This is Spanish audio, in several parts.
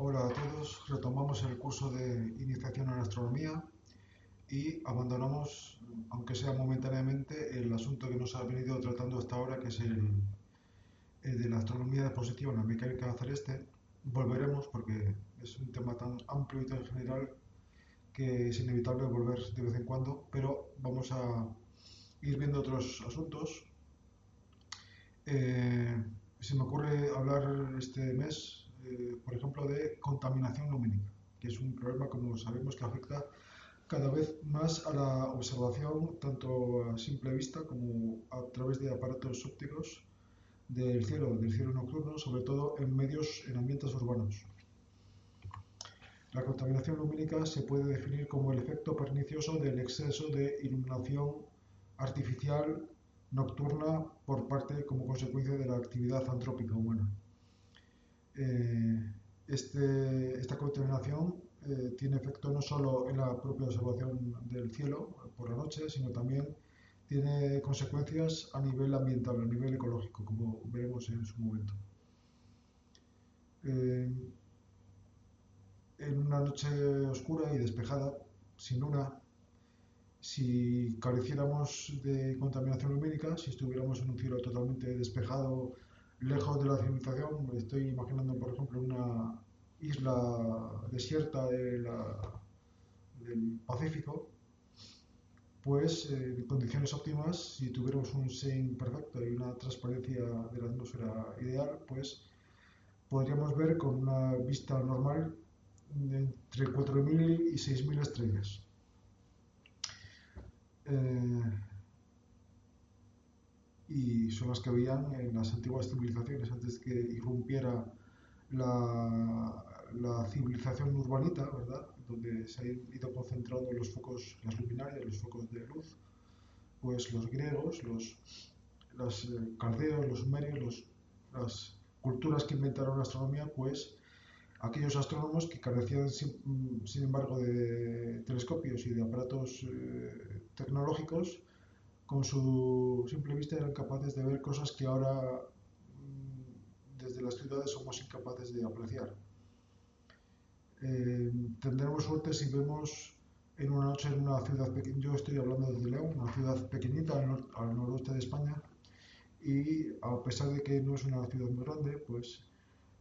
Hola a todos, retomamos el curso de iniciación en astronomía y abandonamos, aunque sea momentáneamente, el asunto que nos ha venido tratando hasta ahora, que es el de la astronomía de posición, la mecánica celeste. Volveremos porque es un tema tan amplio y tan general que es inevitable volver de vez en cuando, pero vamos a ir viendo otros asuntos. Eh, Se me ocurre hablar este mes, por ejemplo, de contaminación lumínica, que es un problema, como sabemos, que afecta cada vez más a la observación, tanto a simple vista como a través de aparatos ópticos del cielo nocturno, sobre todo en medios, en ambientes urbanos. La contaminación lumínica se puede definir como el efecto pernicioso del exceso de iluminación artificial nocturna por parte como consecuencia de la actividad antrópica humana. Eh, esta contaminación tiene efecto no solo en la propia observación del cielo por la noche, sino también tiene consecuencias a nivel ambiental, a nivel ecológico, como veremos en su momento. Eh, en una noche oscura y despejada, sin luna, si careciéramos de contaminación lumínica, si estuviéramos en un cielo totalmente despejado, lejos de la civilización, me estoy imaginando, por ejemplo, una isla desierta del Pacífico, pues en condiciones óptimas, si tuviéramos un SEIN perfecto y una transparencia de la atmósfera ideal, pues podríamos ver con una vista normal entre 4.000 y 6.000 estrellas. Eh, y son las que veían en las antiguas civilizaciones antes que irrumpiera la civilización urbanita, ¿verdad? Donde se han ido concentrando los focos, las luminarias, los focos de luz, pues los griegos, los caldeos, los sumerios, las culturas que inventaron la astronomía, pues aquellos astrónomos que carecían, sin embargo, de telescopios y de aparatos tecnológicos, con su simple vista eran capaces de ver cosas que ahora desde las ciudades somos incapaces de apreciar. Tendremos suerte si vemos en una noche en una ciudad pequeña, yo estoy hablando de León, una ciudad pequeñita al noroeste de España, y a pesar de que no es una ciudad muy grande, pues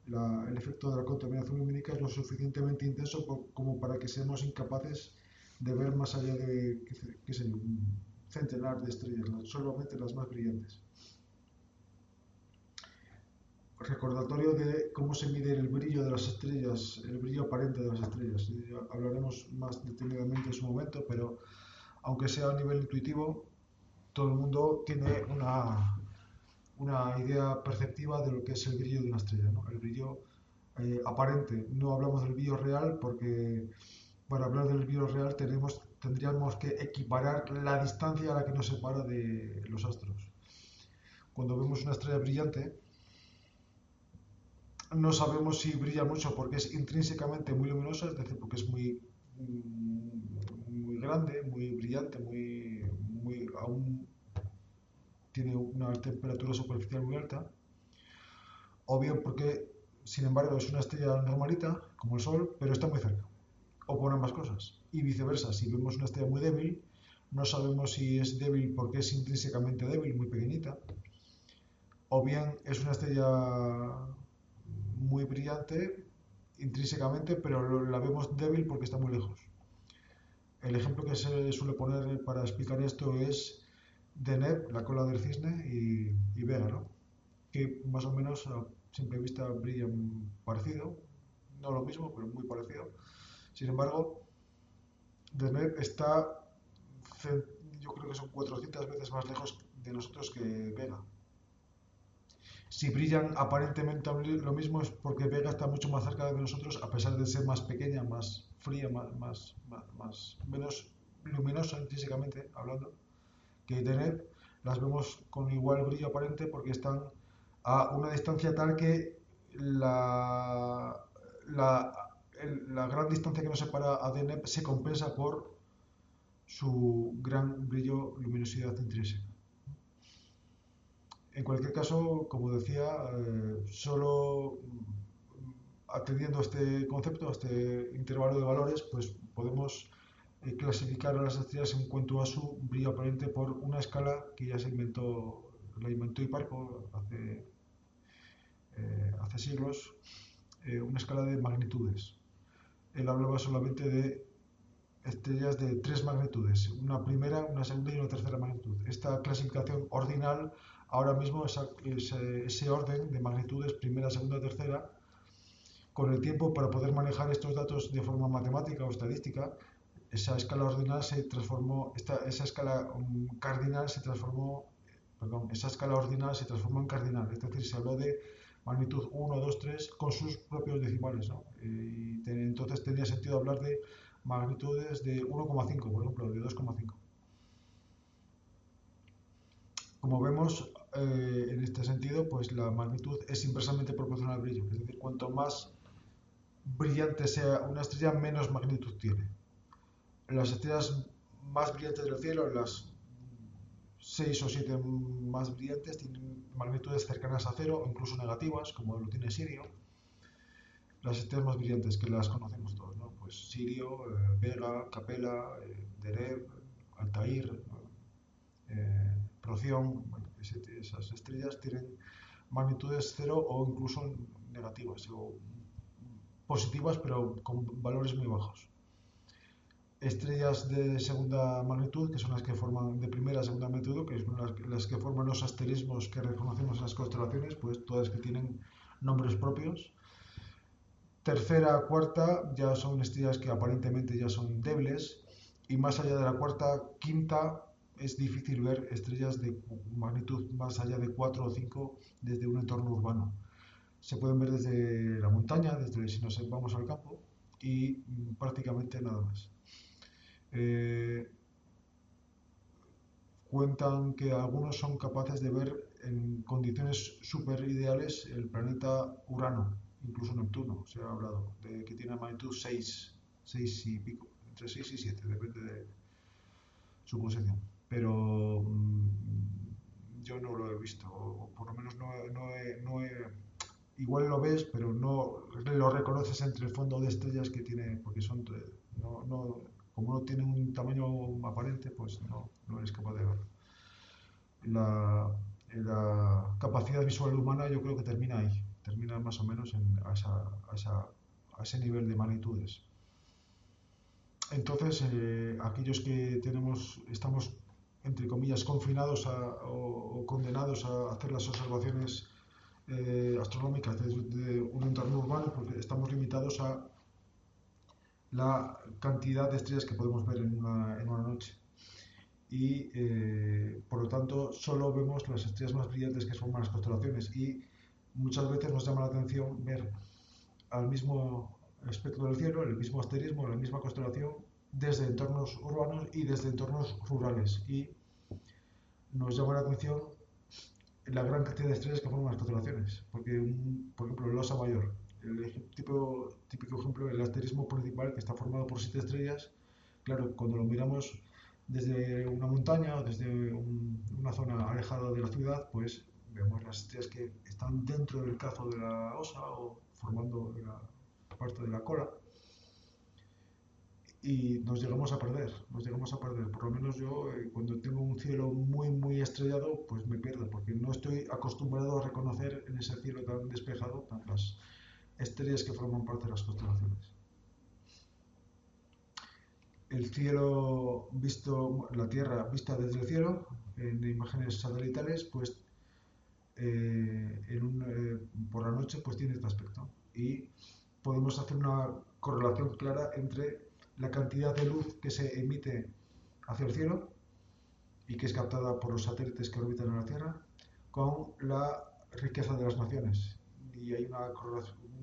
el efecto de la contaminación lumínica es lo suficientemente intenso como para que seamos incapaces de ver más allá de, qué sé, un centenar de estrellas, solamente las más brillantes. Recordatorio de cómo se mide el brillo de las estrellas, el brillo aparente de las estrellas. Hablaremos más detenidamente en su momento, pero aunque sea a nivel intuitivo, todo el mundo tiene una idea perceptiva de lo que es el brillo de una estrella, ¿no? El brillo aparente. No hablamos del brillo real porque para hablar del brillo real tendríamos que equiparar la distancia a la que nos separa de los astros. Cuando vemos una estrella brillante, no sabemos si brilla mucho porque es intrínsecamente muy luminosa, es decir, porque es muy grande, muy brillante, aún tiene una temperatura superficial muy alta, o bien porque, sin embargo, es una estrella normalita, como el Sol, pero está muy cerca, o por ambas cosas. Y viceversa, si vemos una estrella muy débil, no sabemos si es débil porque es intrínsecamente débil, muy pequeñita, o bien es una estrella muy brillante intrínsecamente, pero la vemos débil porque está muy lejos. El ejemplo que se suele poner para explicar esto es Deneb, la cola del cisne, y Vega, ¿no? Que más o menos a simple vista brillan parecido, no lo mismo, pero muy parecido. Sin embargo, Deneb está, yo creo que son 400 veces más lejos de nosotros que Vega. Si brillan aparentemente lo mismo es porque Vega está mucho más cerca de nosotros, a pesar de ser más pequeña, más fría, menos luminosa intrínsecamente hablando, que Deneb. Las vemos con igual brillo aparente porque están a una distancia tal que la, la gran distancia que nos separa a Deneb se compensa por su gran brillo, luminosidad intrínseca. En cualquier caso, como decía, solo atendiendo a este concepto, a este intervalo de valores, pues podemos clasificar a las estrellas en cuanto a su brillo aparente por una escala que ya la inventó Hiparco hace siglos, una escala de magnitudes. Él hablaba solamente de estrellas de tres magnitudes, una primera, una segunda y una tercera magnitud. Esta clasificación ordinal, ahora mismo ese orden de magnitudes, primera, segunda, tercera, con el tiempo, para poder manejar estos datos de forma matemática o estadística, esa escala ordinal se transformó, esa escala cardinal se transformó, perdón, esa escala ordinal se transformó en cardinal, es decir, se habló de magnitud 1, 2, 3 con sus propios decimales, ¿no? Entonces tenía sentido hablar de magnitudes de 1,5, por ejemplo, de 2,5. Como vemos, en este sentido, pues la magnitud es inversamente proporcional al brillo, es decir, cuanto más brillante sea una estrella, menos magnitud tiene. Las estrellas más brillantes del cielo, las 6 o 7 más brillantes, tienen magnitudes cercanas a cero, incluso negativas, como lo tiene Sirio. Las estrellas más brillantes que las conocemos todos, ¿no? Pues Sirio, Vega, Capella, Dereb, Altair, Procyon. Bueno, esas estrellas tienen magnitudes cero o incluso negativas, o positivas, pero con valores muy bajos. Estrellas de segunda magnitud, que son las que forman de primera a segunda magnitud, que son las que forman los asterismos que reconocemos en las constelaciones, pues todas que tienen nombres propios. Tercera, cuarta, ya son estrellas que aparentemente ya son débiles, y más allá de la cuarta, quinta, es difícil ver estrellas de magnitud más allá de 4 o 5 desde un entorno urbano. Se pueden ver desde la montaña, desde si nos vamos al campo, y prácticamente nada más. Cuentan que algunos son capaces de ver en condiciones súper ideales el planeta Urano, incluso Neptuno. Se ha hablado de que tiene magnitud 6 y pico, entre 6 y 7, depende de su posición. Pero yo no lo he visto, o por lo menos igual lo ves, pero no lo reconoces entre el fondo de estrellas que tiene, porque son, como no tienen un tamaño aparente, pues no eres capaz de verlo. La capacidad visual humana yo creo que termina ahí, termina más o menos a ese nivel de magnitudes. Entonces, aquellos que estamos, entre comillas, confinados o condenados a hacer las observaciones astronómicas de un entorno urbano, pues estamos limitados a la cantidad de estrellas que podemos ver en una noche. Y por lo tanto solo vemos las estrellas más brillantes que forman las constelaciones, y muchas veces nos llama la atención ver al mismo espectro del cielo, el mismo asterismo, la misma constelación, desde entornos urbanos y desde entornos rurales, y nos llama la atención la gran cantidad de estrellas que forman las constelaciones, porque por ejemplo el Osa Mayor, el típico ejemplo, el asterismo principal, que está formado por 7 estrellas, claro, cuando lo miramos desde una montaña o desde una zona alejada de la ciudad, pues vemos las estrellas que están dentro del cazo de la osa o formando la parte de la cola, y nos llegamos a perder. Por lo menos yo, cuando tengo un cielo muy, muy estrellado, pues me pierdo, porque no estoy acostumbrado a reconocer en ese cielo tan despejado tantas estrellas que forman parte de las constelaciones. El cielo visto, la Tierra vista desde el cielo, en imágenes satelitales, pues por la noche pues tiene este aspecto, y podemos hacer una correlación clara entre la cantidad de luz que se emite hacia el cielo y que es captada por los satélites que orbitan en la Tierra con la riqueza de las naciones, y hay una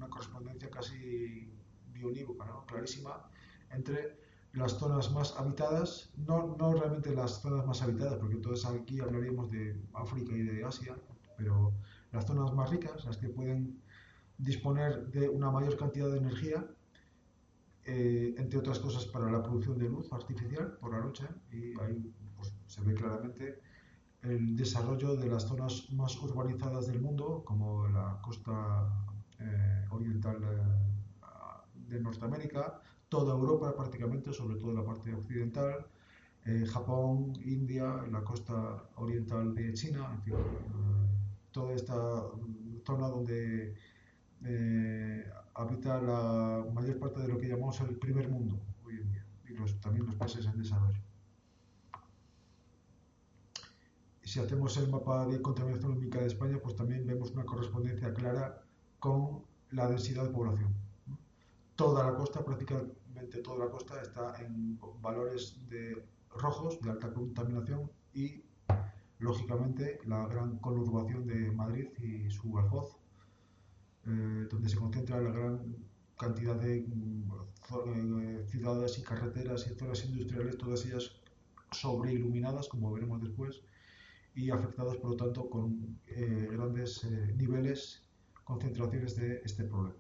correspondencia casi bionívoca, ¿no? Clarísima, entre las zonas más habitadas, no realmente las zonas más habitadas, porque entonces aquí hablaríamos de África y de Asia, pero las zonas más ricas, las que pueden disponer de una mayor cantidad de energía, entre otras cosas para la producción de luz artificial por la noche, y ahí pues, se ve claramente el desarrollo de las zonas más urbanizadas del mundo, como la costa oriental de Norteamérica, toda Europa prácticamente, sobre todo la parte occidental, Japón, India, la costa oriental de China, en fin, toda esta zona donde habita la mayor parte de lo que llamamos el primer mundo hoy en día, y también los países en desarrollo. Si hacemos el mapa de contaminación lumínica de España, pues también vemos una correspondencia clara con la densidad de población. Toda la costa, prácticamente toda la costa, está en valores de rojos, de alta contaminación, y lógicamente la gran conurbación de Madrid y su alfoz, donde se concentra la gran cantidad de ciudades y carreteras y zonas industriales, todas ellas sobreiluminadas, como veremos después, y afectadas por lo tanto con grandes niveles, concentraciones de este problema.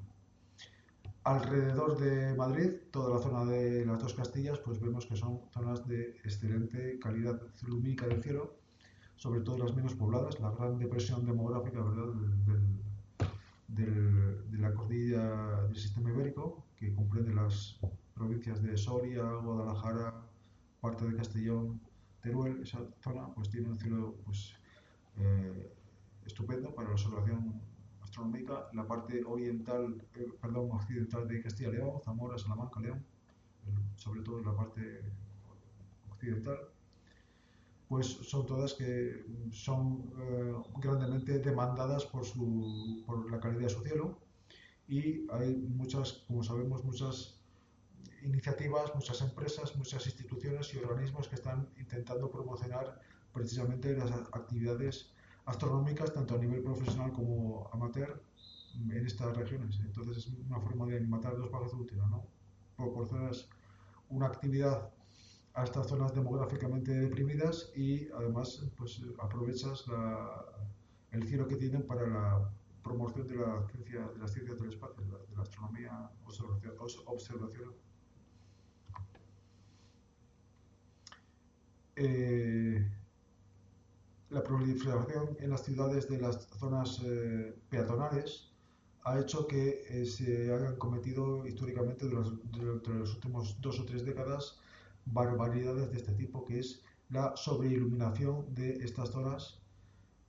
Alrededor de Madrid, toda la zona de las dos Castillas, pues vemos que son zonas de excelente calidad lumínica del cielo, sobre todo las menos pobladas. La gran depresión demográfica, ¿verdad?, de la cordillera del sistema ibérico, que comprende las provincias de Soria, Guadalajara, parte de Castellón, Teruel. Esa zona pues tiene un cielo pues estupendo para la observación astronómica. La parte occidental de Castilla y León, Zamora, Salamanca, León, sobre todo en la parte occidental, pues son todas que son grandemente demandadas por la calidad de su cielo, y hay muchas, como sabemos, muchas iniciativas, muchas empresas, muchas instituciones y organismos que están intentando promocionar precisamente las actividades astronómicas, tanto a nivel profesional como amateur, en estas regiones. Entonces es una forma de matar dos pájaros de un tiro, ¿no? Proporcionas una actividad a estas zonas demográficamente deprimidas y además pues aprovechas el cielo que tienen para la promoción de las ciencias del espacio, de la astronomía, observación. La proliferación en las ciudades de las zonas peatonales ha hecho que se hayan cometido históricamente durante los últimos 2 o 3 décadas barbaridades de este tipo, que es la sobreiluminación de estas zonas,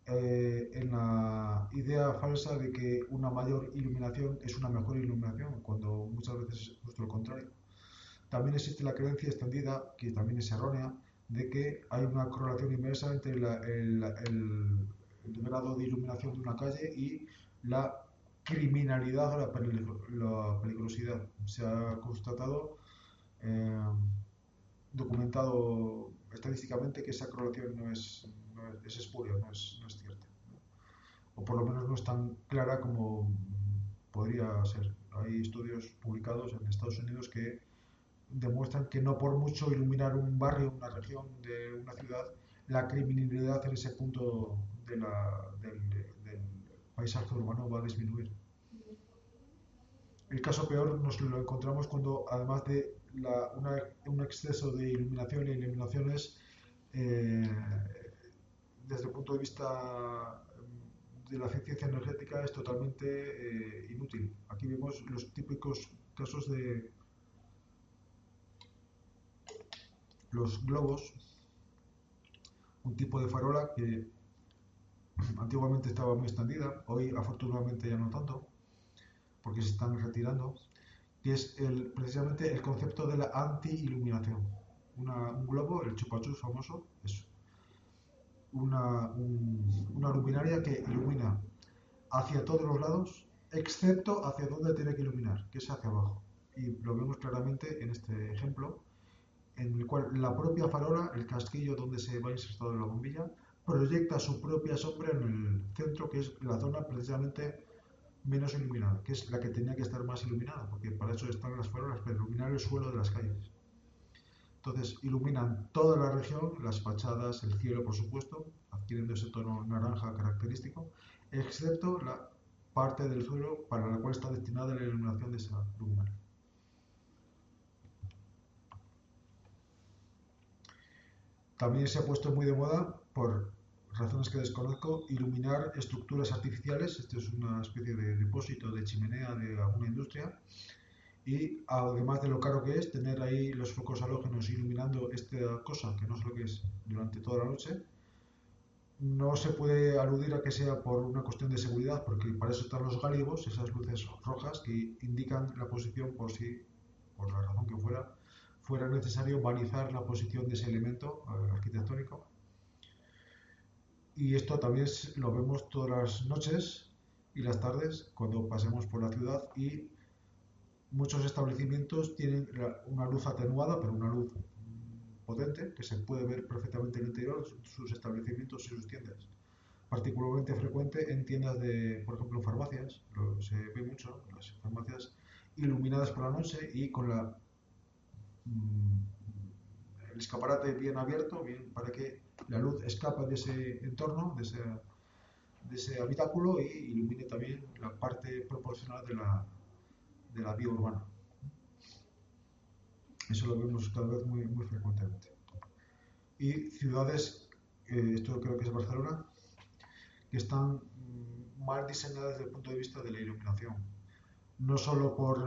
en la idea falsa de que una mayor iluminación es una mejor iluminación, cuando muchas veces es justo lo contrario. También existe la creencia extendida, que también es errónea, de que hay una correlación inversa entre el grado de iluminación de una calle y la criminalidad o la peligrosidad. Se ha constatado, documentado estadísticamente, que esa correlación es espuria, no es cierta, ¿no? O por lo menos no es tan clara como podría ser. Hay estudios publicados en Estados Unidos que demuestran que no por mucho iluminar un barrio, una región de una ciudad, la criminalidad en ese punto del paisaje urbano va a disminuir. El caso peor nos lo encontramos cuando, además de un exceso de iluminación y iluminaciones, desde el punto de vista de la eficiencia energética, es totalmente inútil. Aquí vemos los típicos casos de los globos, un tipo de farola que antiguamente estaba muy extendida, hoy afortunadamente ya no tanto, porque se están retirando, que es precisamente el concepto de la anti-iluminación. Un globo, el chupachus famoso, es una luminaria que ilumina hacia todos los lados, excepto hacia donde tiene que iluminar, que es hacia abajo. Y lo vemos claramente en este ejemplo, en el cual la propia farola, el casquillo donde se va insertado la bombilla, proyecta su propia sombra en el centro, que es la zona precisamente menos iluminada, que es la que tenía que estar más iluminada, porque para eso están las farolas, para iluminar el suelo de las calles. Entonces iluminan toda la región, las fachadas, el cielo, por supuesto, adquiriendo ese tono naranja característico, excepto la parte del suelo para la cual está destinada la iluminación de esa luminaria. También se ha puesto muy de moda, por razones que desconozco, iluminar estructuras artificiales. Esto es una especie de depósito de chimenea de alguna industria. Y además de lo caro que es, tener ahí los focos halógenos iluminando esta cosa, que no sé lo que es, durante toda la noche. No se puede aludir a que sea por una cuestión de seguridad, porque para eso están los gáligos, esas luces rojas que indican la posición por si, por la razón que fuera necesario balizar la posición de ese elemento arquitectónico. Y esto también lo vemos todas las noches y las tardes cuando pasemos por la ciudad, y muchos establecimientos tienen una luz atenuada, pero una luz potente, que se puede ver perfectamente en el interior, sus establecimientos y sus tiendas. Particularmente frecuente en tiendas de, por ejemplo, farmacias, se ve mucho, las farmacias iluminadas por la noche y con el escaparate bien abierto, bien, para que la luz escape de ese entorno, de ese habitáculo, y ilumine también la parte proporcional de la vía urbana. Eso lo vemos cada vez muy, muy frecuentemente. Y ciudades, esto creo que es Barcelona, que están mal diseñadas desde el punto de vista de la iluminación. No solo por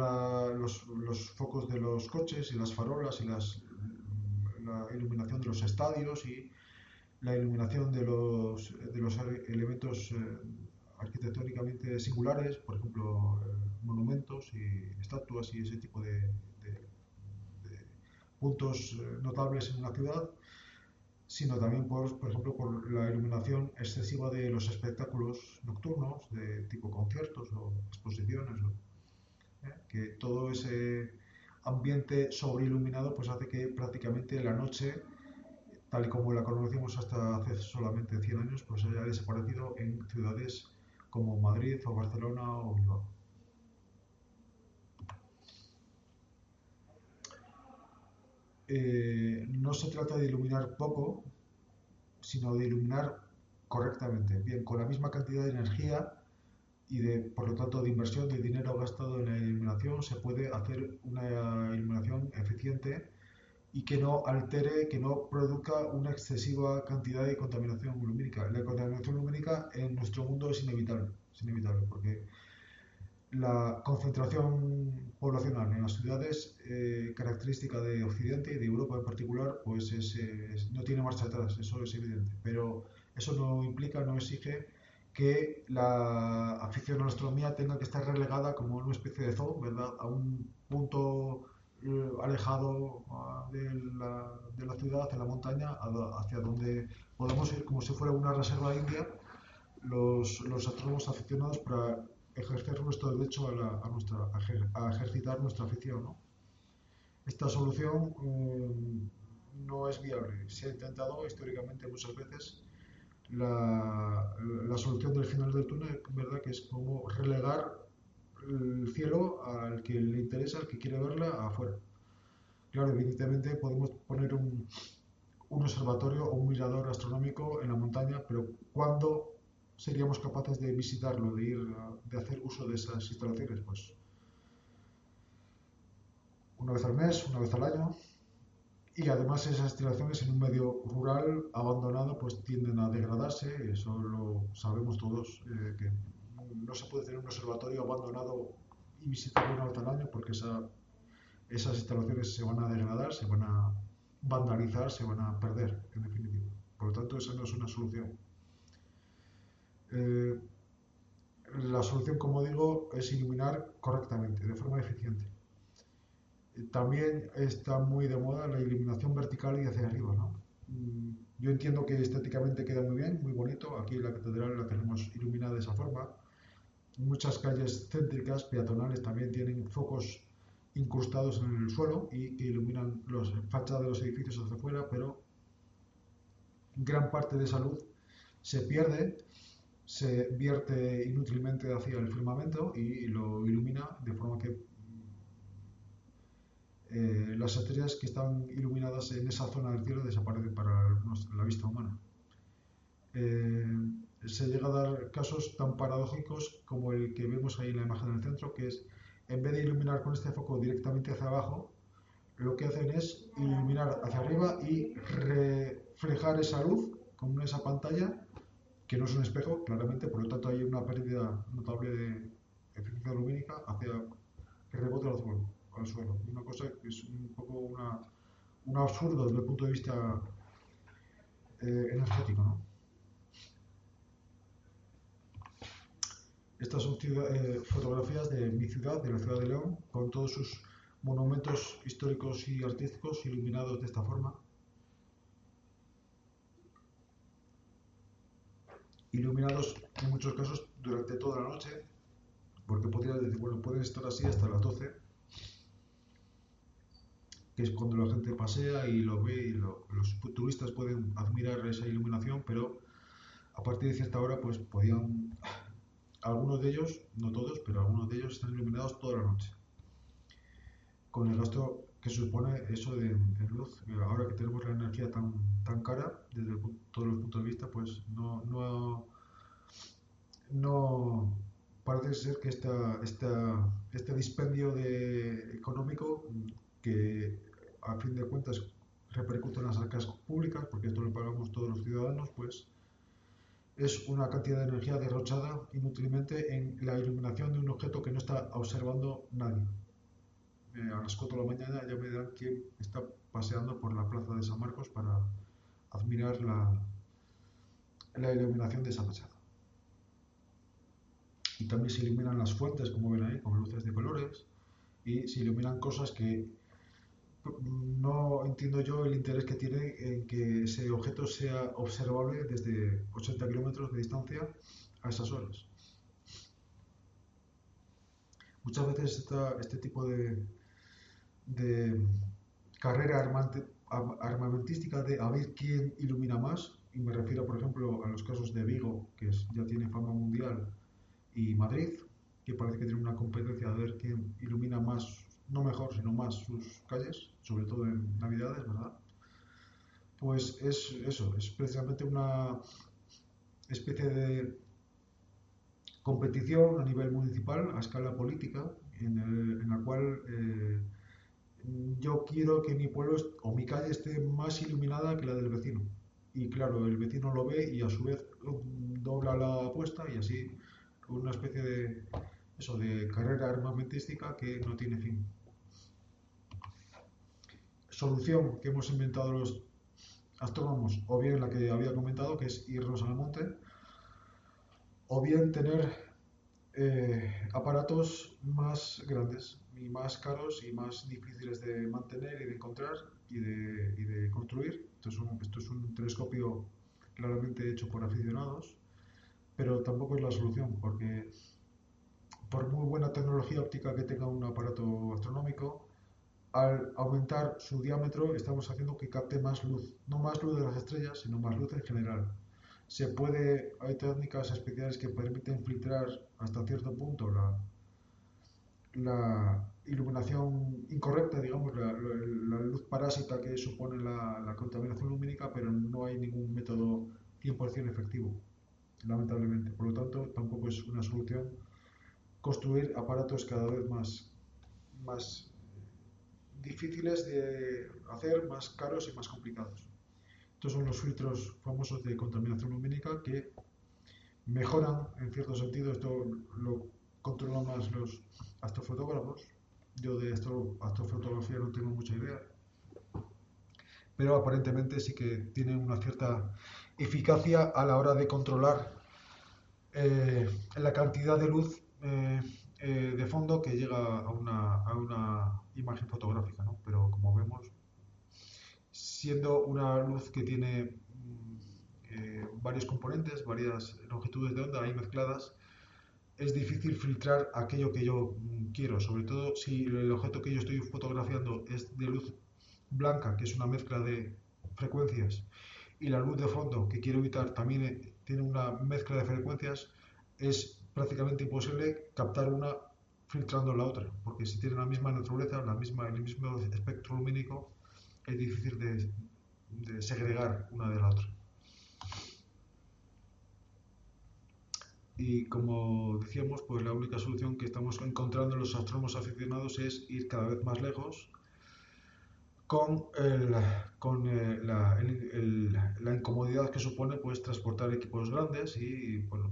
los focos de los coches y las farolas y la iluminación de los estadios y la iluminación de los elementos arquitectónicamente singulares, por ejemplo, monumentos y estatuas y ese tipo de puntos notables en una ciudad, sino también por ejemplo, por la iluminación excesiva de los espectáculos nocturnos, de tipo conciertos o exposiciones, que todo ese ambiente sobreiluminado pues hace que prácticamente la noche, tal y como la conocimos hasta hace solamente 100 años, pues haya desaparecido en ciudades como Madrid o Barcelona o Bilbao. No se trata de iluminar poco, sino de iluminar correctamente, bien, con la misma cantidad de energía y por lo tanto de inversión de dinero gastado en la iluminación, se puede hacer una iluminación eficiente y que no altere, que no produzca una excesiva cantidad de contaminación lumínica. La contaminación lumínica en nuestro mundo es inevitable, porque la concentración poblacional en las ciudades, característica de Occidente y de Europa en particular, pues no tiene marcha atrás, eso es evidente. Pero eso no implica, no exige que la afición a la astronomía tenga que estar relegada como una especie de zoo, ¿verdad?, a un punto alejado de la ciudad, en la montaña, hacia donde podamos ir como si fuera una reserva india, los astrónomos aficionados, para ejercer nuestro derecho a ejercitar nuestra afición, ¿no? Esta solución no es viable. Se ha intentado históricamente muchas veces. La solución del final del túnel, ¿verdad?, que es como relegar el cielo al que le interesa, al que quiere verla, afuera. Claro, evidentemente podemos poner un observatorio o un mirador astronómico en la montaña, pero ¿cuándo seríamos capaces de visitarlo, de hacer uso de esas instalaciones? Pues una vez al mes, una vez al año. Y además esas instalaciones en un medio rural abandonado pues tienden a degradarse, eso lo sabemos todos, que no se puede tener un observatorio abandonado y visitarlo una vez al año, porque esas instalaciones se van a degradar, se van a vandalizar, se van a perder, en definitiva. Por lo tanto, esa no es una solución. La solución, como digo, es iluminar correctamente, de forma eficiente. También está muy de moda la iluminación vertical y hacia arriba, ¿no? Yo entiendo que estéticamente queda muy bien, muy bonito. Aquí la catedral la tenemos iluminada de esa forma. Muchas calles céntricas, peatonales, también tienen focos incrustados en el suelo y que iluminan las fachadas de los edificios hacia afuera, pero gran parte de esa luz se pierde, se vierte inútilmente hacia el firmamento y lo ilumina de forma que las estrellas que están iluminadas en esa zona del cielo desaparecen para la vista humana. Se llega a dar casos tan paradójicos como el que vemos ahí en la imagen del centro, que es, en vez de iluminar con este foco directamente hacia abajo, lo que hacen es iluminar hacia arriba y reflejar esa luz con esa pantalla que no es un espejo, claramente, por lo tanto hay una pérdida notable de eficiencia lumínica hacia que rebote al suelo. Una cosa que es un poco un absurdo desde el punto de vista energético, ¿no? Estas son fotografías de mi ciudad, de la ciudad de León, con todos sus monumentos históricos y artísticos iluminados de esta forma. Iluminados en muchos casos durante toda la noche, porque podría decir, bueno, pueden estar así hasta las 12, que es cuando la gente pasea y lo ve y los turistas pueden admirar esa iluminación, pero a partir de cierta hora pues podían, algunos de ellos, no todos, pero algunos de ellos están iluminados toda la noche, con el gasto que supone eso de luz. Ahora que tenemos la energía tan cara, desde todos los puntos de vista, pues no parece ser que este dispendio económico, que a fin de cuentas repercute en las arcas públicas, porque esto lo pagamos todos los ciudadanos, pues es una cantidad de energía derrochada inútilmente en la iluminación de un objeto que no está observando nadie. A las 4 de la mañana ya me dirán quién está paseando por la plaza de San Marcos para admirar la iluminación de esa fachada. Y también se iluminan las fuentes, como ven ahí, con luces de colores, y se iluminan cosas que no entiendo yo el interés que tiene en que ese objeto sea observable desde 80 kilómetros de distancia a esas horas. Muchas veces este tipo de carrera armamentística de a ver quién ilumina más, y me refiero por ejemplo a los casos de Vigo, que ya tiene fama mundial, y Madrid, que parece que tiene una competencia de ver quién ilumina más, no mejor, sino más sus calles, sobre todo en Navidades, ¿verdad? Pues es eso, es precisamente una especie de competición a nivel municipal, a escala política, en la cual yo quiero que mi pueblo o mi calle esté más iluminada que la del vecino. Y claro, el vecino lo ve y a su vez dobla la apuesta, y así una especie de carrera armamentística que no tiene fin. Solución que hemos inventado los astrónomos, o bien la que había comentado, que es irnos al monte, o bien tener aparatos más grandes y más caros y más difíciles de mantener y de encontrar y de construir. Esto es un telescopio claramente hecho por aficionados, pero tampoco es la solución, porque por muy buena tecnología óptica que tenga un aparato astronómico, al aumentar su diámetro estamos haciendo que capte más luz, no más luz de las estrellas, sino más luz en general. Hay técnicas especiales que permiten filtrar hasta cierto punto la iluminación incorrecta, digamos, la luz parásita que supone la contaminación lumínica, pero no hay ningún método 100% efectivo, lamentablemente. Por lo tanto, tampoco es una solución construir aparatos cada vez más difíciles de hacer, más caros y más complicados. Estos son los filtros famosos de contaminación lumínica que mejoran, en cierto sentido, esto lo controlan más los astrofotógrafos. Yo de astrofotografía no tengo mucha idea, pero aparentemente sí que tienen una cierta eficacia a la hora de controlar la cantidad de luz de fondo que llega a una imagen fotográfica, ¿no? Pero como vemos, siendo una luz que tiene varios componentes, varias longitudes de onda ahí mezcladas, es difícil filtrar aquello que yo quiero, sobre todo si el objeto que yo estoy fotografiando es de luz blanca, que es una mezcla de frecuencias, y la luz de fondo que quiero evitar también tiene una mezcla de frecuencias. Es prácticamente imposible captar una filtrando la otra, porque si tienen la misma naturaleza, el mismo espectro lumínico, es difícil de segregar una de la otra. Y como decíamos, pues la única solución que estamos encontrando los astrónomos aficionados es ir cada vez más lejos, con, la incomodidad que supone pues transportar equipos grandes y bueno,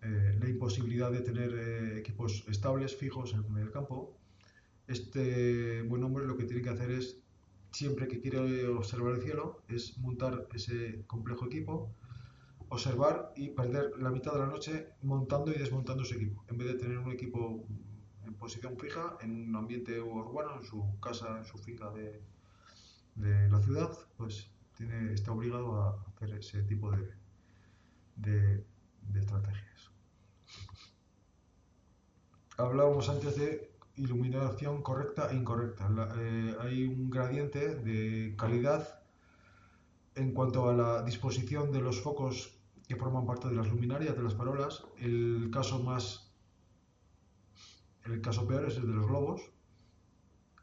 la imposibilidad de tener equipos estables, fijos en el campo. Este buen hombre lo que tiene que hacer es, siempre que quiere observar el cielo, es montar ese complejo equipo, observar y perder la mitad de la noche montando y desmontando su equipo, en vez de tener un equipo en posición fija, en un ambiente urbano, en su casa, en su finca de la ciudad, pues está obligado a hacer ese tipo de, de estrategias. Hablábamos antes de iluminación correcta e incorrecta. Hay un gradiente de calidad en cuanto a la disposición de los focos que forman parte de las luminarias, de las farolas. El caso peor es el de los globos.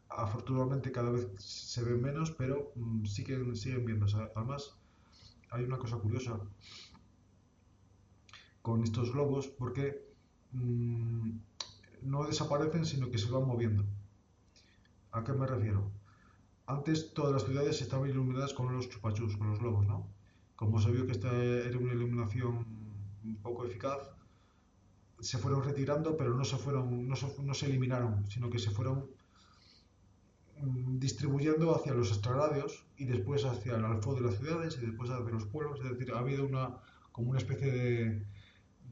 Afortunadamente cada vez se ven menos, pero siguen viéndose. Además, hay una cosa curiosa con estos globos porque no desaparecen, sino que se van moviendo. ¿A qué me refiero? Antes todas las ciudades estaban iluminadas con los chupachus, con los globos, ¿no? Como se vio que esta era una iluminación un poco eficaz, se fueron retirando, pero no se eliminaron, sino que se fueron distribuyendo hacia los extrarradios y después hacia el alfo de las ciudades y después hacia los pueblos. Es decir, ha habido como una especie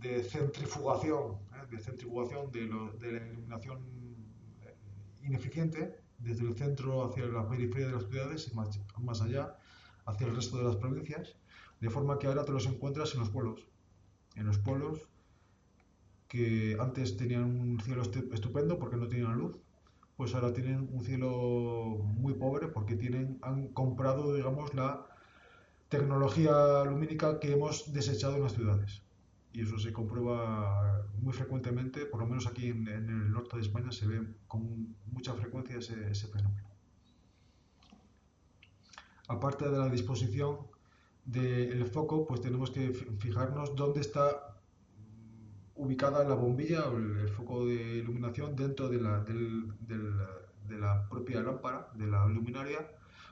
de centrifugación, de la iluminación ineficiente desde el centro hacia la periferia de las ciudades y más allá hacia el resto de las provincias, de forma que ahora te los encuentras en los pueblos que antes tenían un cielo estupendo porque no tenían luz, pues ahora tienen un cielo muy pobre porque han comprado, digamos, la tecnología lumínica que hemos desechado en las ciudades. Y eso se comprueba muy frecuentemente, por lo menos aquí en el norte de España se ve con mucha frecuencia ese fenómeno. Aparte de la disposición del foco, pues tenemos que fijarnos dónde está ubicada la bombilla o el foco de iluminación dentro de la propia lámpara, de la luminaria.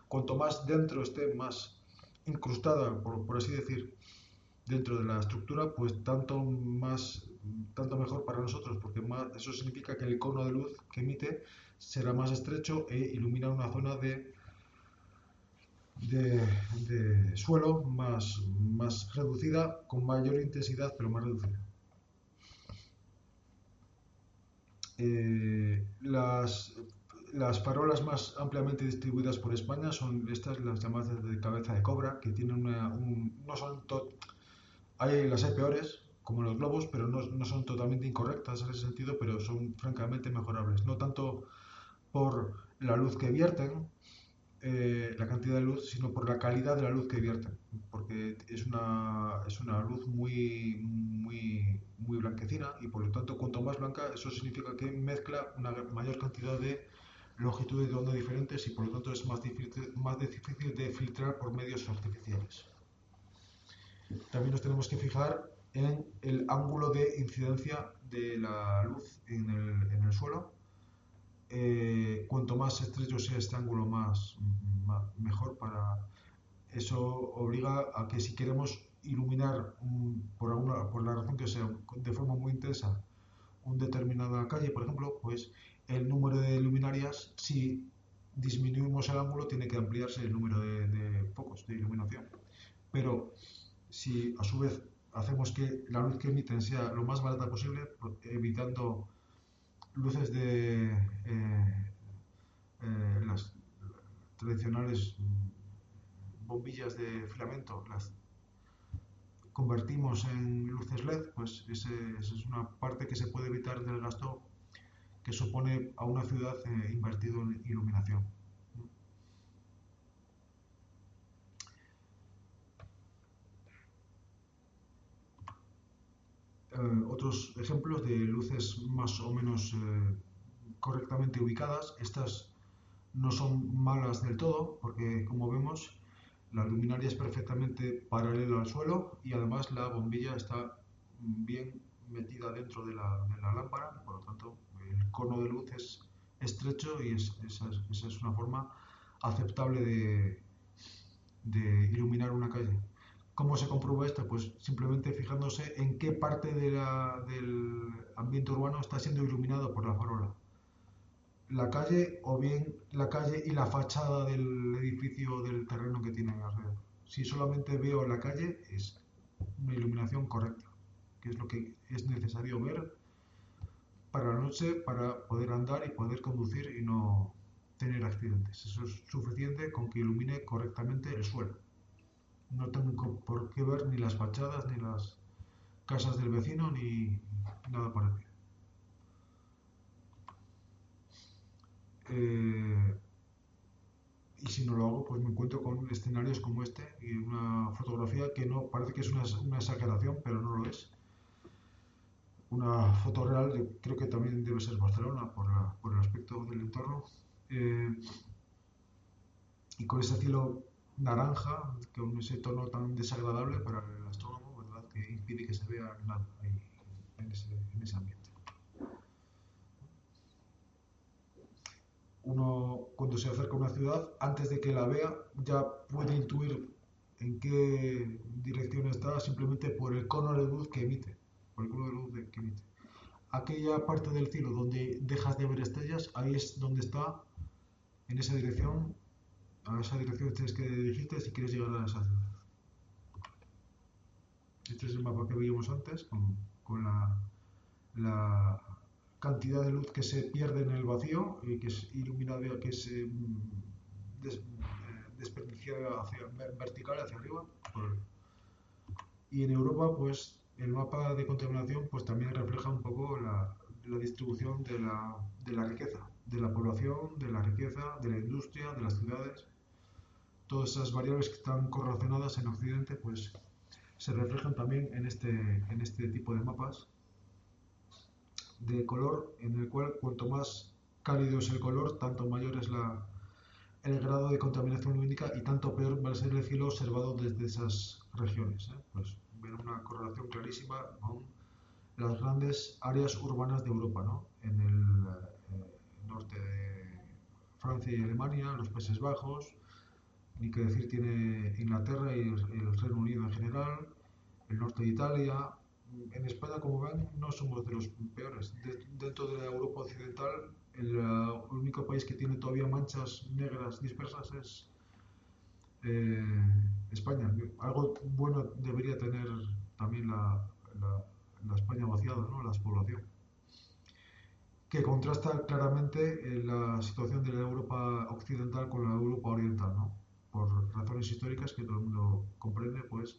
Cuanto más dentro esté, más incrustada, por así decir, dentro de la estructura, pues tanto mejor para nosotros, porque eso significa que el cono de luz que emite será más estrecho e ilumina una zona de suelo más reducida, con mayor intensidad, pero más reducida. Las farolas más ampliamente distribuidas por España son las llamadas de cabeza de cobra, que tienen no son las hay peores, como los globos, pero no son totalmente incorrectas en ese sentido, pero son francamente mejorables. No tanto por la luz que vierten, la cantidad de luz, sino por la calidad de la luz que vierten, porque es una luz muy blanquecina y por lo tanto cuanto más blanca, eso significa que mezcla una mayor cantidad de longitudes de onda diferentes y por lo tanto es más difícil de filtrar por medios artificiales. También nos tenemos que fijar en el ángulo de incidencia de la luz en el suelo. Cuanto más estrecho sea este ángulo, mejor para eso. Obliga a que si queremos iluminar por la razón que sea de forma muy intensa una determinada calle, por ejemplo, pues el número de luminarias, si disminuimos el ángulo, tiene que ampliarse el número de focos de iluminación. Pero si a su vez hacemos que la luz que emiten sea lo más barata posible, evitando luces de las tradicionales bombillas de filamento, las convertimos en luces LED, pues esa es una parte que se puede evitar del gasto que supone a una ciudad invertido en iluminación. Otros ejemplos de luces más o menos correctamente ubicadas. Estas no son malas del todo, porque como vemos, la luminaria es perfectamente paralela al suelo y además la bombilla está bien metida dentro de la lámpara, por lo tanto el cono de luz es estrecho y esa es una forma aceptable de iluminar una calle. ¿Cómo se comprueba esto? Pues simplemente fijándose en qué parte del ambiente urbano está siendo iluminado por la farola. La calle o bien la calle y la fachada del edificio o del terreno que tiene alrededor. Si solamente veo la calle, es una iluminación correcta, que es lo que es necesario ver para la noche para poder andar y poder conducir y no tener accidentes. Eso es suficiente con que ilumine correctamente el suelo. No tengo por qué ver ni las fachadas, ni las casas del vecino, ni nada parecido. Y si no lo hago, pues me encuentro con escenarios como este y una fotografía que no parece que es una exageración, pero no lo es. Una foto real, yo creo que también debe ser Barcelona por el aspecto del entorno. Eh, y con ese cielo naranja, con ese tono tan desagradable para el astrónomo, ¿verdad? Que impide que se vea nada ahí en ese ambiente. Uno, cuando se acerca a una ciudad, antes de que la vea, ya puede intuir en qué dirección está simplemente por el cono de luz que emite. Por el cono de luz que emite. Aquella parte del cielo donde dejas de ver estrellas, ahí es donde está, en esa dirección, a esa dirección tienes que dirigirte si quieres llegar a esa ciudad. Este es el mapa que veíamos antes, con la cantidad de luz que se pierde en el vacío y que es iluminada, que es desperdiciada vertical hacia arriba. Y en Europa, pues el mapa de contaminación pues también refleja un poco la distribución de la riqueza, de la población, de la riqueza, de la industria, de las ciudades. Todas esas variables que están correlacionadas en Occidente, pues se reflejan también en este tipo de mapas de color, en el cual cuanto más cálido es el color, tanto mayor es el grado de contaminación lumínica y tanto peor va a ser el cielo observado desde esas regiones. Pues ver una correlación clarísima con las grandes áreas urbanas de Europa, ¿no? En el norte de Francia y Alemania, los Países Bajos, ni que decir tiene Inglaterra y el Reino Unido en general, el norte de Italia. En España, como ven, no somos de los peores. Dentro de la Europa occidental, el único país que tiene todavía manchas negras dispersas es España. Algo bueno debería tener también la España vaciada, ¿no? La población. Que contrasta claramente la situación de la Europa occidental con la Europa oriental, ¿no? Por razones históricas que todo el mundo comprende, pues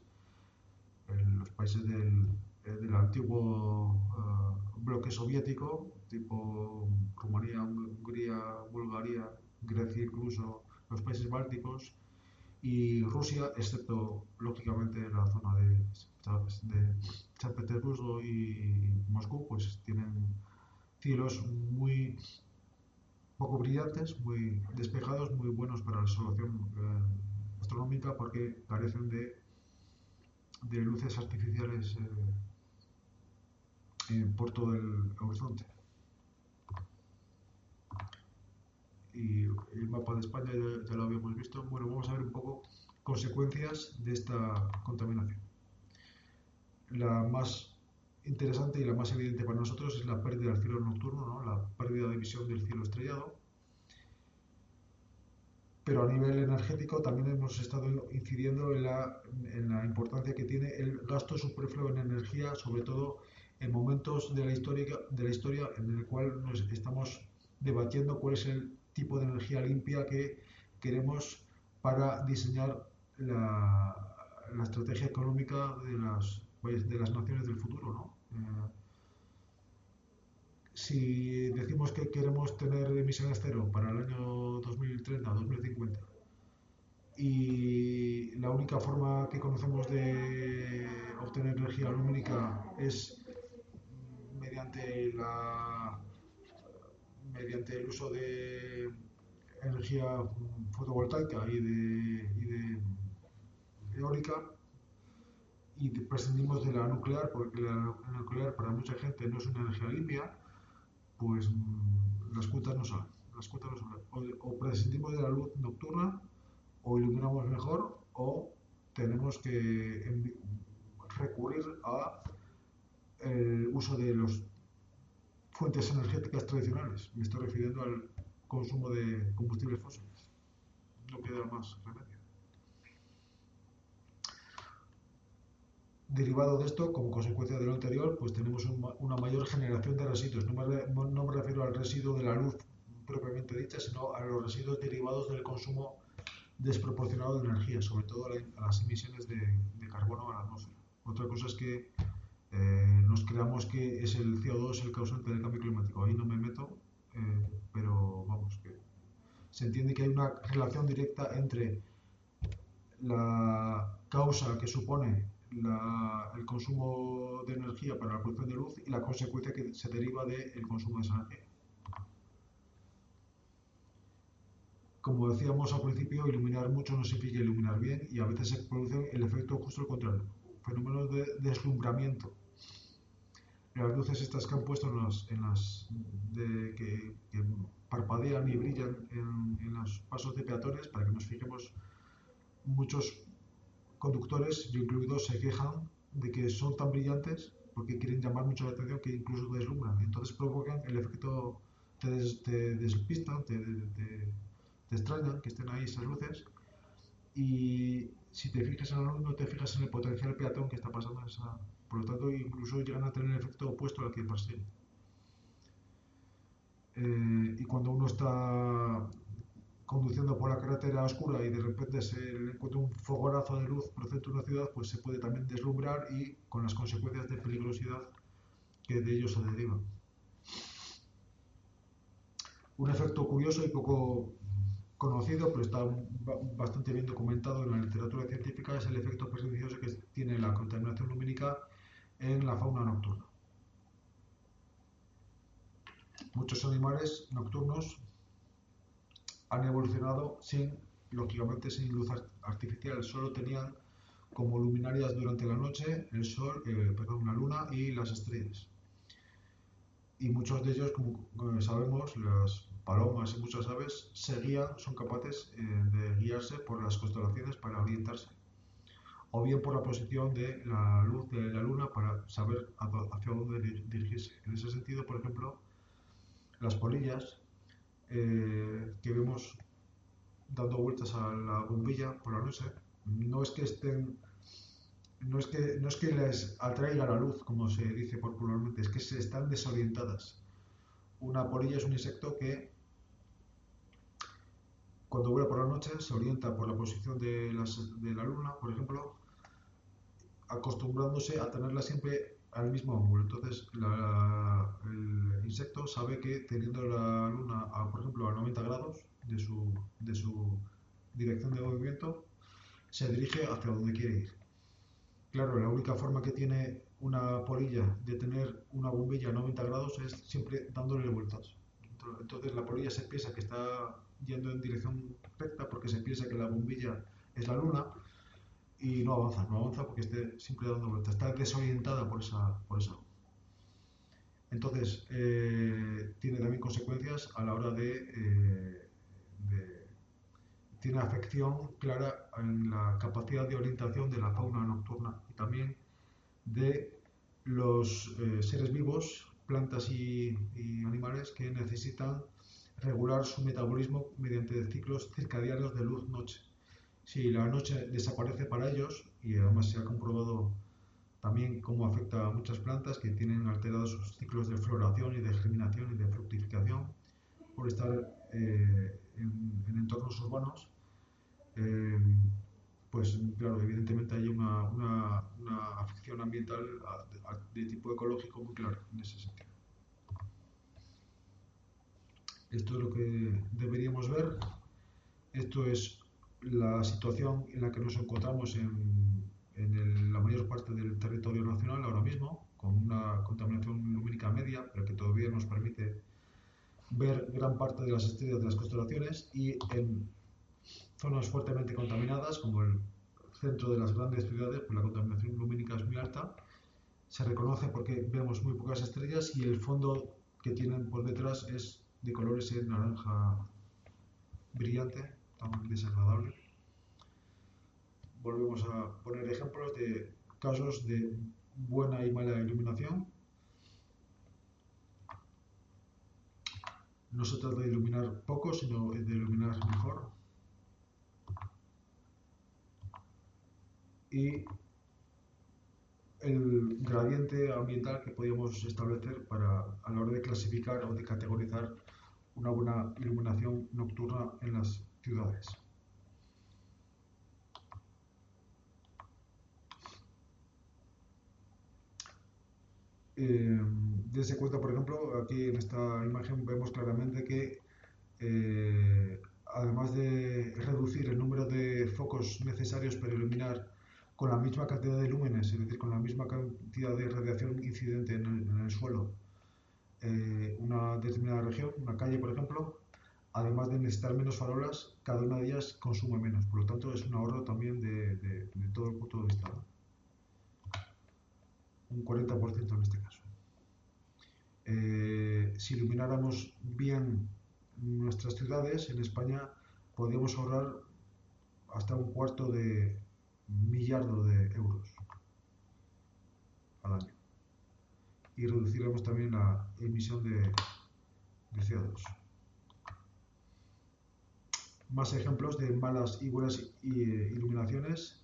los países del antiguo bloque soviético, tipo Rumanía, Hungría, Bulgaria, Grecia incluso, los países bálticos y Rusia, excepto lógicamente la zona de San Petersburgo y Moscú, pues tienen cielos muy poco brillantes, muy despejados, muy buenos para la observación astronómica porque carecen de luces artificiales por todo el horizonte. Y el mapa de España ya lo habíamos visto. Bueno, vamos a ver un poco consecuencias de esta contaminación. La más interesante y la más evidente para nosotros es la pérdida del cielo nocturno, ¿no? La pérdida de visión del cielo estrellado. Pero a nivel energético también hemos estado incidiendo en la importancia que tiene el gasto superfluo en energía, sobre todo en momentos de la historia en el cual nos estamos debatiendo cuál es el tipo de energía limpia que queremos para diseñar la estrategia económica de las naciones del futuro, ¿no? Si decimos que queremos tener emisiones cero para el año 2030, 2050, y la única forma que conocemos de obtener energía lumínica es mediante mediante el uso de energía fotovoltaica y de eólica, y prescindimos de la nuclear porque la nuclear para mucha gente no es una energía limpia, pues las cuentas no salen. las cuotas no son, o prescindimos de la luz nocturna, o iluminamos mejor, o tenemos que recurrir a el uso de las fuentes energéticas tradicionales. Me estoy refiriendo al consumo de combustibles fósiles. No queda más remedio. Derivado de esto, como consecuencia de lo anterior, pues tenemos una mayor generación de residuos. No me refiero al residuo de la luz propiamente dicha, sino a los residuos derivados del consumo desproporcionado de energía, sobre todo a las emisiones de carbono a la atmósfera. Otra cosa es que nos creamos que es el CO2 el causante del cambio climático. Ahí no me meto, pero vamos, que se entiende que hay una relación directa entre la causa que supone el consumo de energía para la producción de luz y la consecuencia que se deriva del consumo de esa energía. Como decíamos al principio, iluminar mucho no significa iluminar bien y a veces se produce el efecto justo al contrario, fenómenos de deslumbramiento. Las luces estas que han puesto que parpadean y brillan en los pasos de peatones, para que nos fijemos, muchos conductores, yo incluido, se quejan de que son tan brillantes porque quieren llamar mucho la atención que incluso deslumbran. Entonces provocan el efecto, te despistan, te extrañan que estén ahí esas luces, y si te fijas en la luz no te fijas en el potencial peatón que está pasando en esa. Por lo tanto, incluso llegan a tener el efecto opuesto al que persiguen. Y cuando uno está conduciendo por la carretera oscura y de repente se le encuentra un fogonazo de luz por el centro de una ciudad, pues se puede también deslumbrar y con las consecuencias de peligrosidad que de ello se derivan. Un efecto curioso y poco conocido, pero está bastante bien documentado en la literatura científica, es el efecto pernicioso que tiene la contaminación lumínica en la fauna nocturna. Muchos animales nocturnos han evolucionado lógicamente sin luz artificial, solo tenían como luminarias durante la noche el sol, la luna y las estrellas. Y muchos de ellos, como sabemos, las palomas y muchas aves son capaces de guiarse por las constelaciones para orientarse, o bien por la posición de la luz de la luna para saber hacia dónde dirigirse. En ese sentido, por ejemplo, las polillas que vemos dando vueltas a la bombilla por la noche, no es que les atraiga la luz, como se dice popularmente, es que se están desorientadas. Una polilla es un insecto que cuando vuela por la noche se orienta por la posición de la luna, por ejemplo, acostumbrándose a tenerla siempre al mismo ángulo. Entonces el insecto sabe que teniendo la luna, por ejemplo, a 90 grados de su dirección de movimiento, se dirige hacia donde quiere ir. Claro, la única forma que tiene una polilla de tener una bombilla a 90 grados es siempre dándole vueltas. Entonces la polilla se piensa que está yendo en dirección recta porque se piensa que la bombilla es la luna y no avanza porque esté siempre dando vueltas, está desorientada por esa. Entonces tiene también consecuencias a la hora tiene afección clara en la capacidad de orientación de la fauna nocturna y también de los seres vivos, plantas y animales que necesitan regular su metabolismo mediante ciclos circadianos de luz-noche. Si la noche desaparece para ellos, y además se ha comprobado también cómo afecta a muchas plantas que tienen alterados sus ciclos de floración y de germinación y de fructificación por estar en entornos urbanos, pues claro, evidentemente hay una afección ambiental de tipo ecológico muy clara en ese sentido. Esto es lo que deberíamos ver. Esto es la situación en la que nos encontramos en la mayor parte del territorio nacional ahora mismo, con una contaminación lumínica media, pero que todavía nos permite ver gran parte de las estrellas de las constelaciones, y en zonas fuertemente contaminadas, como el centro de las grandes ciudades, pues la contaminación lumínica es muy alta. Se reconoce porque vemos muy pocas estrellas y el fondo que tienen por detrás es de color ese naranja brillante, tan desagradable. Volvemos a poner ejemplos de casos de buena y mala iluminación. No se trata de iluminar poco, sino de iluminar mejor. Y el gradiente ambiental que podíamos establecer a la hora de clasificar o de categorizar una buena iluminación nocturna en las ciudades. Dense cuenta, por ejemplo, aquí en esta imagen vemos claramente que además de reducir el número de focos necesarios para iluminar con la misma cantidad de lúmenes, es decir, con la misma cantidad de radiación incidente en el suelo, una determinada región, una calle, por ejemplo, además de necesitar menos farolas, cada una de ellas consume menos. Por lo tanto, es un ahorro también de todo el punto de vista, ¿no? Un 40% en este caso. Si ilumináramos bien nuestras ciudades, en España podríamos ahorrar hasta un cuarto de millardo de euros al año. Y reduciremos también la emisión de CO2. Más ejemplos de malas y buenas iluminaciones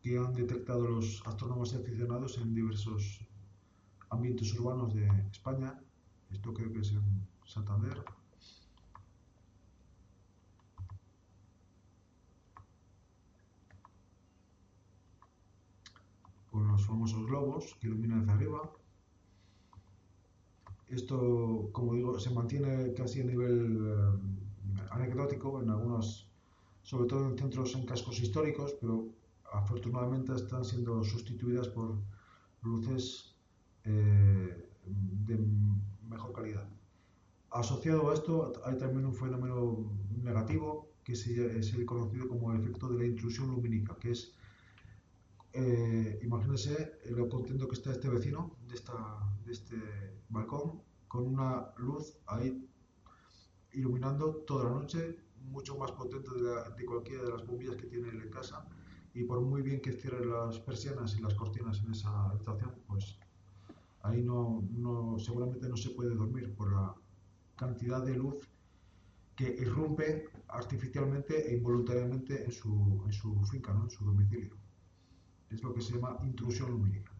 que han detectado los astrónomos aficionados en diversos ambientes urbanos de España. Esto creo que es en Santander. Con los famosos globos que iluminan hacia arriba. Esto, como digo, se mantiene casi a nivel anecdótico en algunos, sobre todo en centros, en cascos históricos, pero afortunadamente están siendo sustituidas por luces de mejor calidad. Asociado a esto hay también un fenómeno negativo que es el conocido como el efecto de la intrusión lumínica, que es, imagínense lo contento que está este vecino de este balcón con una luz ahí iluminando toda la noche, mucho más potente de cualquiera de las bombillas que tiene él en casa, y por muy bien que cierre las persianas y las cortinas en esa habitación, pues ahí seguramente no se puede dormir por la cantidad de luz que irrumpe artificialmente e involuntariamente en su finca, ¿no? En su domicilio. Es lo que se llama intrusión lumínica.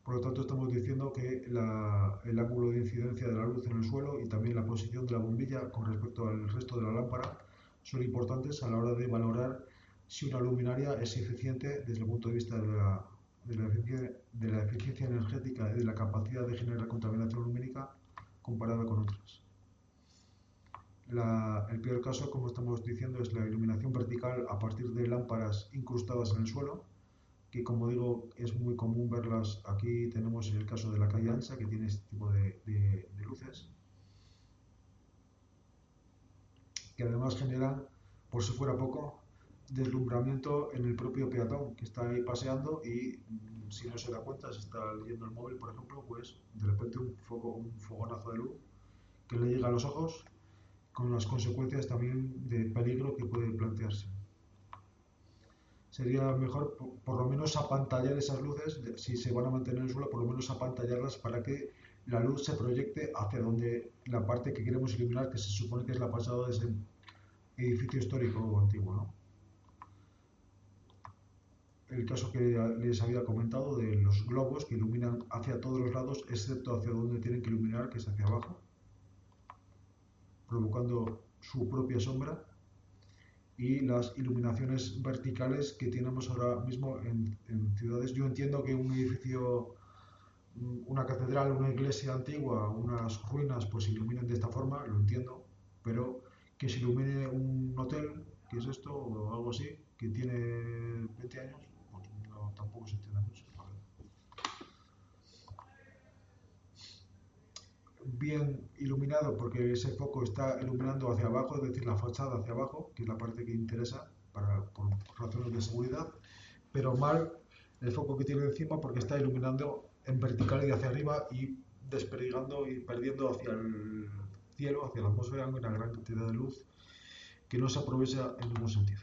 Por lo tanto, estamos diciendo que el ángulo de incidencia de la luz en el suelo y también la posición de la bombilla con respecto al resto de la lámpara son importantes a la hora de valorar si una luminaria es eficiente desde el punto de vista de la eficiencia energética y de la capacidad de generar contaminación lumínica comparada con otras. El peor caso, como estamos diciendo, es la iluminación vertical a partir de lámparas incrustadas en el suelo, que, como digo, es muy común verlas. Aquí tenemos el caso de la calle Ancha, que tiene este tipo de luces, que además generan, por si fuera poco, deslumbramiento en el propio peatón que está ahí paseando y si no se da cuenta, se está leyendo el móvil, por ejemplo, pues de repente un fogonazo de luz que le llega a los ojos, con las consecuencias también de peligro que puede plantearse. Sería mejor por lo menos apantallar esas luces, si se van a mantener en el suelo, por lo menos apantallarlas para que la luz se proyecte hacia donde la parte que queremos iluminar, que se supone que es la fachada de ese edificio histórico o antiguo, ¿no? El caso que les había comentado de los globos que iluminan hacia todos los lados, excepto hacia donde tienen que iluminar, que es hacia abajo, provocando su propia sombra, y las iluminaciones verticales que tenemos ahora mismo en ciudades. Yo entiendo que un edificio, una catedral, una iglesia antigua, unas ruinas, pues se iluminen de esta forma, lo entiendo, pero que se ilumine un hotel, que es esto, o algo así, que tiene 20 años, pues no, tampoco se entiende mucho. Bien iluminado porque ese foco está iluminando hacia abajo, es decir, la fachada hacia abajo, que es la parte que interesa por razones de seguridad, pero mal el foco que tiene encima porque está iluminando en vertical y hacia arriba y desperdigando y perdiendo hacia el cielo, hacia la atmósfera, una gran cantidad de luz que no se aprovecha en ningún sentido.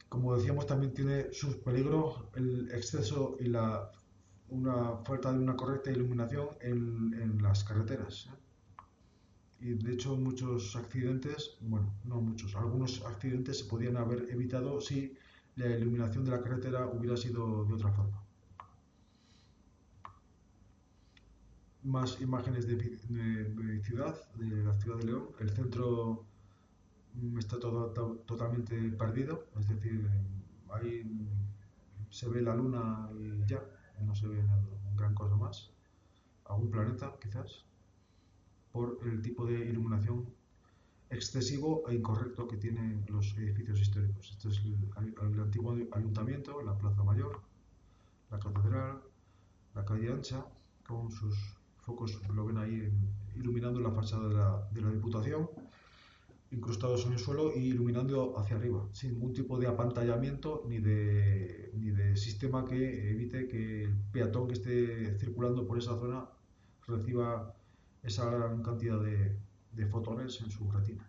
Como decíamos, también tiene sus peligros el exceso y una falta de una correcta iluminación en las carreteras. Y de hecho muchos accidentes, bueno, no muchos, algunos accidentes se podían haber evitado si la iluminación de la carretera hubiera sido de otra forma. Más imágenes de ciudad, de la ciudad de León. El centro está totalmente perdido, es decir, ahí se ve la luna y ya, no se ve gran cosa más. Algún planeta, quizás, por el tipo de iluminación excesivo e incorrecto que tienen los edificios históricos. Este es el antiguo ayuntamiento, la Plaza Mayor, la Catedral, la calle Ancha, con sus focos, lo ven ahí, iluminando la fachada de la Diputación, incrustados en el suelo y iluminando hacia arriba, sin ningún tipo de apantallamiento ni de sistema que evite que el peatón que esté circulando por esa zona reciba esa gran cantidad de fotones en su retina.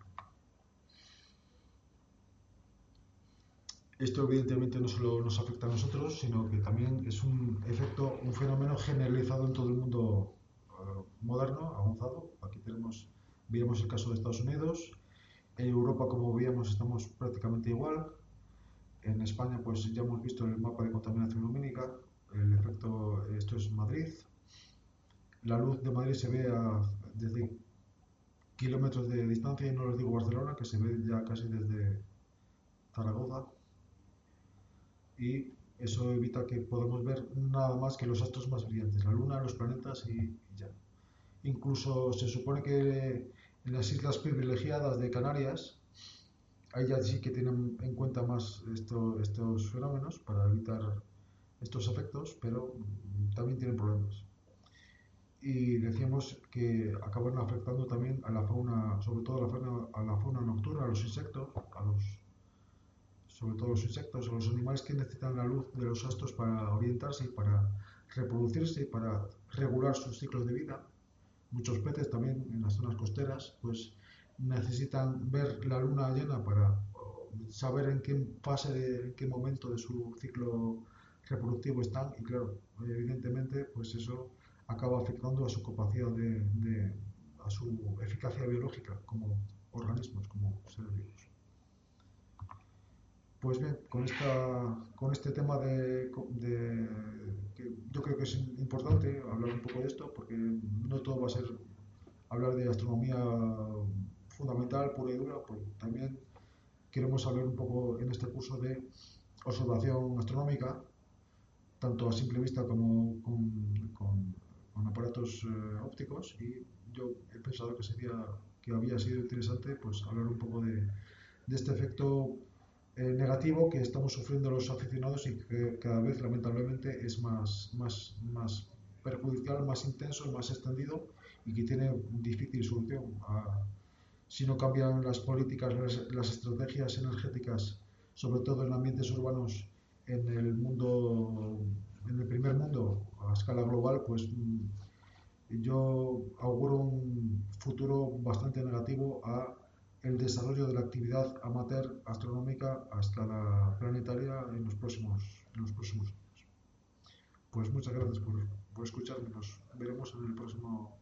Esto evidentemente no solo nos afecta a nosotros, sino que también es un efecto, un fenómeno generalizado en todo el mundo moderno, avanzado. Aquí veíamos el caso de Estados Unidos. En Europa, como veíamos, estamos prácticamente igual. En España, pues ya hemos visto el mapa de contaminación lumínica. El efecto, esto es Madrid. La luz de Madrid se ve desde kilómetros de distancia, y no les digo Barcelona, que se ve ya casi desde Zaragoza. Y eso evita que podamos ver nada más que los astros más brillantes, la luna, los planetas y ya. Incluso se supone que en las islas privilegiadas de Canarias, ahí ya sí que tienen en cuenta más estos fenómenos para evitar estos efectos, pero también tienen problemas. Y decíamos que acaban afectando también a la fauna, sobre todo a la fauna nocturna, a los insectos, sobre todo los insectos, a los animales que necesitan la luz de los astros para orientarse y para reproducirse y para regular sus ciclos de vida. Muchos peces también en las zonas costeras pues necesitan ver la luna llena para saber en qué fase, en qué momento de su ciclo reproductivo están, y claro, evidentemente pues eso acaba afectando a su capacidad a su eficacia biológica como organismos, como seres vivos. Pues bien, con este tema que yo creo que es importante hablar un poco de esto, porque no todo va a ser hablar de astronomía fundamental, pura y dura, pues también queremos hablar un poco en este curso de observación astronómica, tanto a simple vista como con aparatos ópticos, y yo he pensado que había sido interesante pues hablar un poco de este efecto negativo que estamos sufriendo los aficionados y que cada vez lamentablemente es más perjudicial, más intenso, más extendido y que tiene difícil solución. Si no cambian las políticas, las estrategias energéticas, sobre todo en ambientes urbanos, en el mundo, en el primer mundo, a escala global, pues yo auguro un futuro bastante negativo a el desarrollo de la actividad amateur astronómica a escala planetaria en los próximos años. Pues muchas gracias por escucharme. Nos veremos en el próximo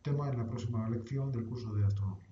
tema, en la próxima lección del curso de astronomía.